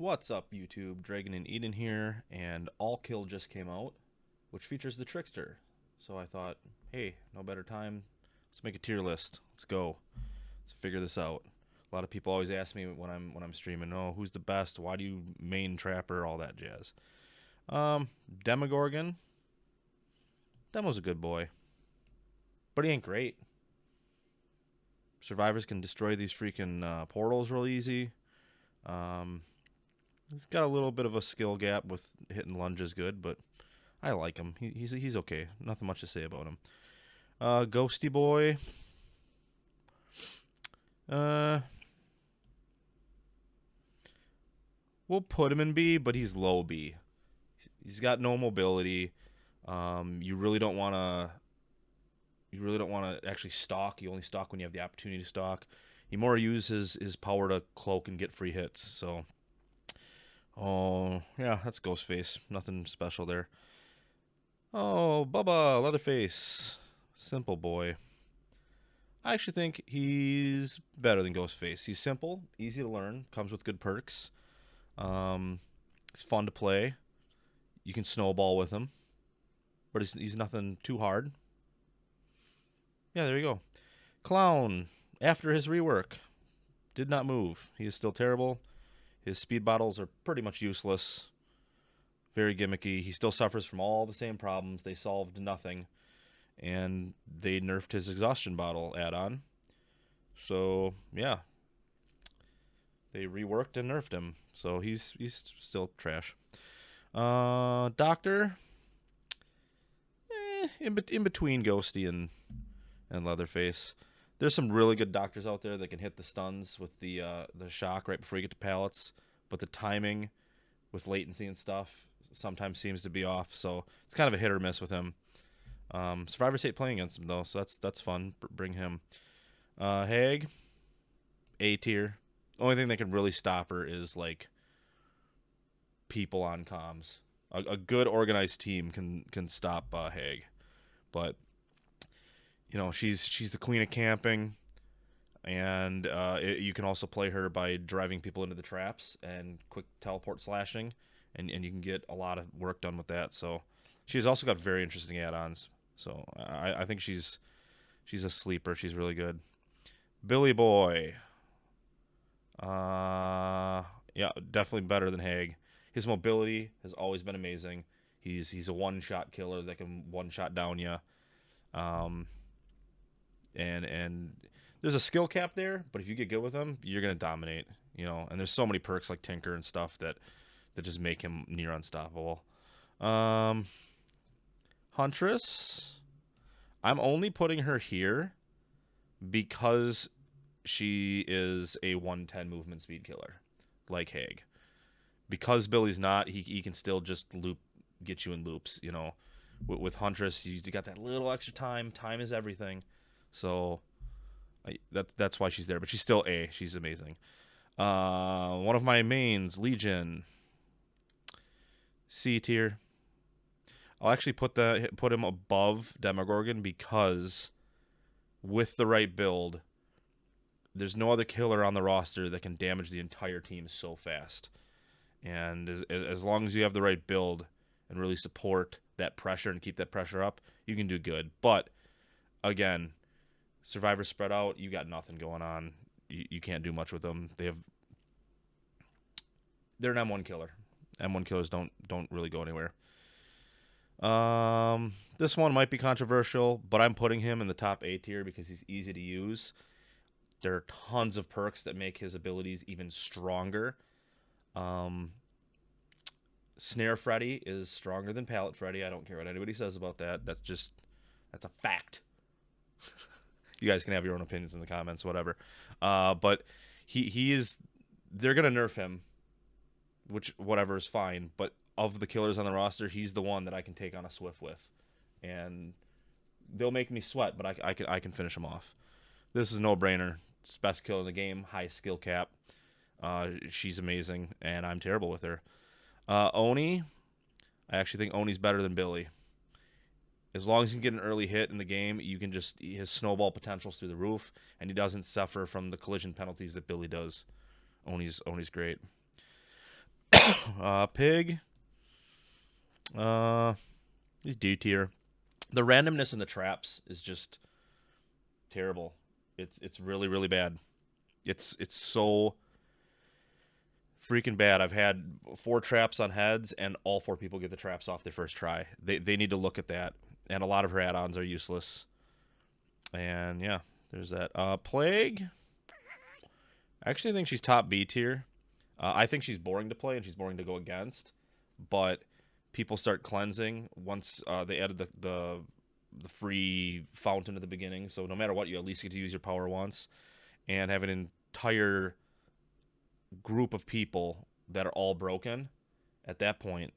What's up, YouTube? Dragon and Eden here, and All Kill just came out, which features the Trickster. So I thought, hey, no better time. Let's make a tier list. Let's go. Let's figure this out. A lot of people always ask me when I'm streaming, oh, who's the best? Why do you main Trapper? All that jazz. Demogorgon. Demo's a good boy, but he ain't great. Survivors can destroy these freaking portals real easy. He's got a little bit of a skill gap with hitting lunges good, but I like him. He's okay. Nothing much to say about him. Ghosty boy. We'll put him in B, but he's low B. He's got no mobility. You really don't want to actually stalk. You only stalk when you have the opportunity to stalk. He more uses his power to cloak and get free hits. So, oh yeah, that's Ghostface. Nothing special there. Oh, Bubba, Leatherface, simple boy. I actually think he's better than Ghostface. He's simple, easy to learn, comes with good perks. It's fun to play. You can snowball with him, but he's nothing too hard. Yeah, there you go. Clown, after his rework, did not move. He is still terrible. His speed bottles are pretty much useless. Very gimmicky. He still suffers from all the same problems. They solved nothing. And they nerfed his exhaustion bottle add-on. So, yeah. They reworked and nerfed him. So he's still trash. Doctor, in between Ghosty and Leatherface. There's some really good doctors out there that can hit the stuns with the shock right before you get to pallets, but the timing with latency and stuff sometimes seems to be off. So it's kind of a hit or miss with him. Survivors hate playing against him though, so that's fun. Bring him. Hag, A tier. Only thing that can really stop her is like people on comms. A good organized team can stop Hag, but you know she's the queen of camping, and you can also play her by driving people into the traps and quick teleport slashing, and you can get a lot of work done with that. So she's also got very interesting add-ons. So I think she's a sleeper. She's really good. Billy Boy. Yeah, definitely better than Hag. His mobility has always been amazing. He's a one-shot killer that can one-shot down you. And there's a skill cap there, but if you get good with him, you're gonna dominate. You know, and there's so many perks like Tinker and stuff that just make him near unstoppable. Huntress, I'm only putting her here because she is a 110 movement speed killer, like Hag. Because Billy's not, he can still just get you in loops. You know, with Huntress, you got that little extra time. Time is everything. So that's why she's there. But she's still A. She's amazing. One of my mains, Legion, C tier. I'll actually put him above Demogorgon because with the right build, there's no other killer on the roster that can damage the entire team so fast. And as long as you have the right build and really support that pressure and keep that pressure up, you can do good. But again, Survivors spread out, you got nothing going on. You can't do much with them. They're an M1 killer. M1 killers don't really go anywhere. This one might be controversial, but I'm putting him in the top A tier because he's easy to use. There are tons of perks that make his abilities even stronger. Snare Freddy is stronger than Pallet Freddy. I don't care what anybody says about that. That's a fact. You guys can have your own opinions in the comments, whatever. But he is. They're gonna nerf him, which whatever is fine. But of the killers on the roster, he's the one that I can take on a Swift with, and they'll make me sweat, but I can finish him off. This is a no-brainer. It's best killer in the game. High skill cap. She's amazing, and I'm terrible with her. Oni, I actually think Oni's better than Billy. As long as you can get an early hit in the game, you can his snowball potential's through the roof, and he doesn't suffer from the collision penalties that Billy does. Oni's great. Pig. He's D tier. The randomness in the traps is just terrible. It's really really bad. It's so freaking bad. I've had 4 traps on heads, and all 4 people get the traps off their first try. They need to look at that. And a lot of her add-ons are useless. And yeah, there's that. Plague. I actually think she's top B tier. I think she's boring to play and she's boring to go against. But people start cleansing once they added the free fountain at the beginning. So no matter what, you at least get to use your power once, and have an entire group of people that are all broken. At that point,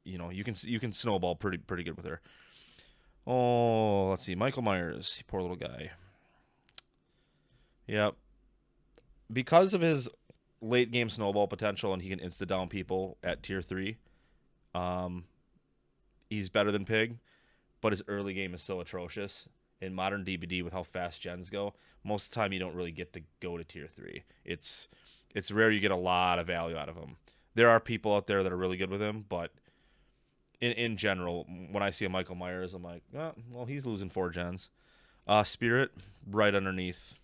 you can snowball pretty good with her. Oh, let's see, Michael Myers, poor little guy. Yep, because of his late game snowball potential, and he can insta down people at tier 3. He's better than Pig, but his early game is so atrocious. In modern DBD, with how fast gens go, most of the time you don't really get to go to tier 3. It's rare you get a lot of value out of him. There are people out there that are really good with him, but in general, when I see a Michael Myers, I'm like, oh, well, he's losing 4 gens. Spirit, right underneath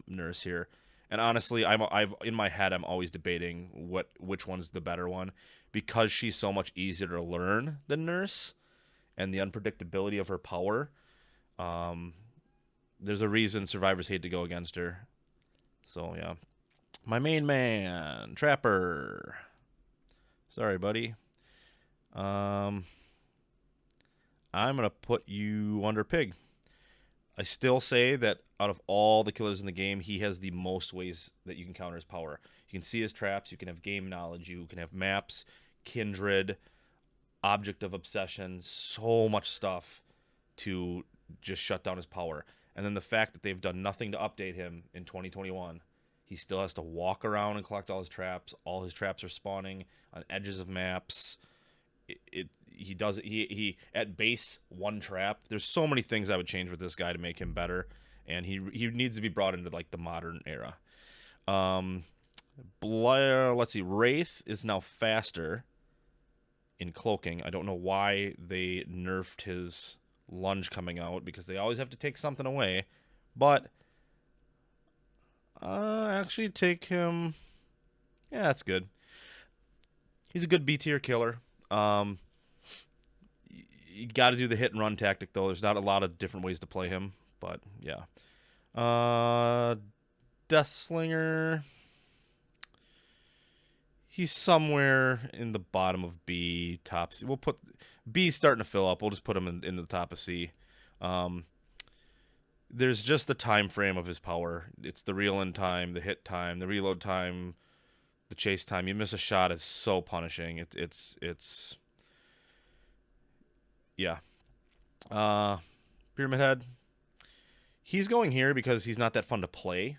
Nurse here. And honestly, I've in my head, I'm always debating which one's the better one, because she's so much easier to learn than Nurse, and the unpredictability of her power. There's a reason survivors hate to go against her. So yeah, my main man, Trapper. Sorry, buddy. I'm gonna put you under Pig. I still say that out of all the killers in the game, he has the most ways that you can counter his power. You can see his traps, you can have game knowledge, you can have maps, kindred, object of obsession, so much stuff to just shut down his power. And then the fact that they've done nothing to update him in 2021, he still has to walk around and collect all his traps. All his traps are spawning on edges of maps. He at base 1 trap. There's so many things I would change with this guy to make him better, and he needs to be brought into like the modern era. Blair, let's see, Wraith is now faster in cloaking. I don't know why they nerfed his lunge coming out, because they always have to take something away, but actually take him. Yeah, that's good. He's a good B tier killer. You got to do the hit and run tactic, though. There's not a lot of different ways to play him, but yeah. Deathslinger. He's somewhere in the bottom of B, top C. We'll put B's starting to fill up. We'll just put him in the top of C. There's just the time frame of his power. It's the reel in time, the hit time, the reload time, the chase time. You miss a shot, it's so punishing. It's yeah. Pyramid Head. He's going here because he's not that fun to play.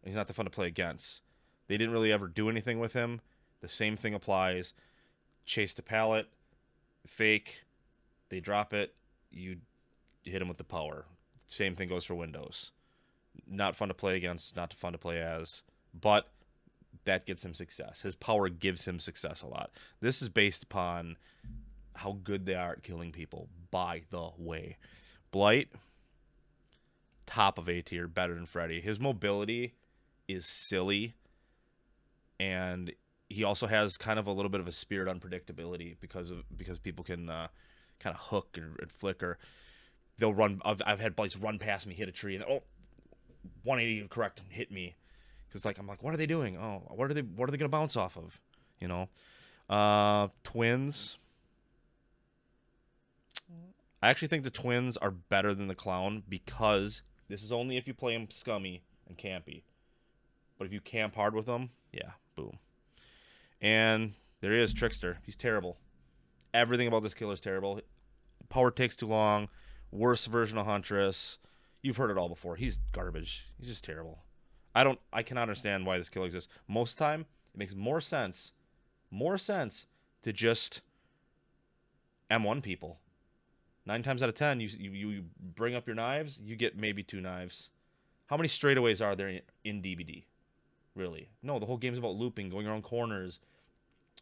He's not that fun to play against. They didn't really ever do anything with him. The same thing applies. Chase to pallet, fake, they drop it, you hit him with the power. Same thing goes for Windows. Not fun to play against, not fun to play as, but that gets him success. His power gives him success a lot. This is based upon how good they are at killing people, by the way. Blight, top of A tier, better than Freddy. His mobility is silly, and he also has kind of a little bit of a spirit unpredictability because people can kind of hook and flicker. They'll run. I've had Blights run past me, hit a tree, and 180 correct, hit me. Because I'm like, what are they doing? Oh, what are they gonna bounce off of? Twins. I actually think the twins are better than the clown, because this is only if you play them scummy and campy. But if you camp hard with them, yeah, boom. And there he is, Trickster. He's terrible. Everything about this killer is terrible. Power takes too long. Worst version of Huntress. You've heard it all before. He's garbage. He's just terrible. I cannot understand why this killer exists. Most of the time, it makes more sense to just M1 people. 9 times out of 10, you bring up your knives, you get maybe 2 knives. How many straightaways are there in DBD? really. No, the whole game's about looping, going around corners,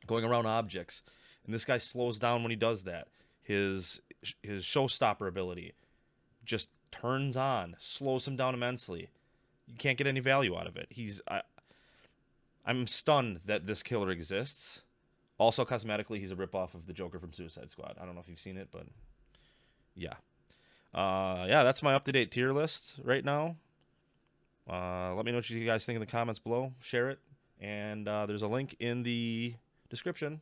going around objects, and this guy slows down when he does that. His showstopper ability just turns on, slows him down immensely. You can't get any value out of it. I'm stunned that this killer exists. Also, cosmetically, he's a ripoff of the Joker from Suicide Squad. I don't know if you've seen it, but yeah. Yeah, that's my up-to-date tier list right now. Let me know what you guys think in the comments below. Share it. And there's a link in the description.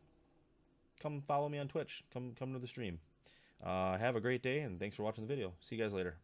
Come follow me on Twitch. Come to the stream. Have a great day, and thanks for watching the video. See you guys later.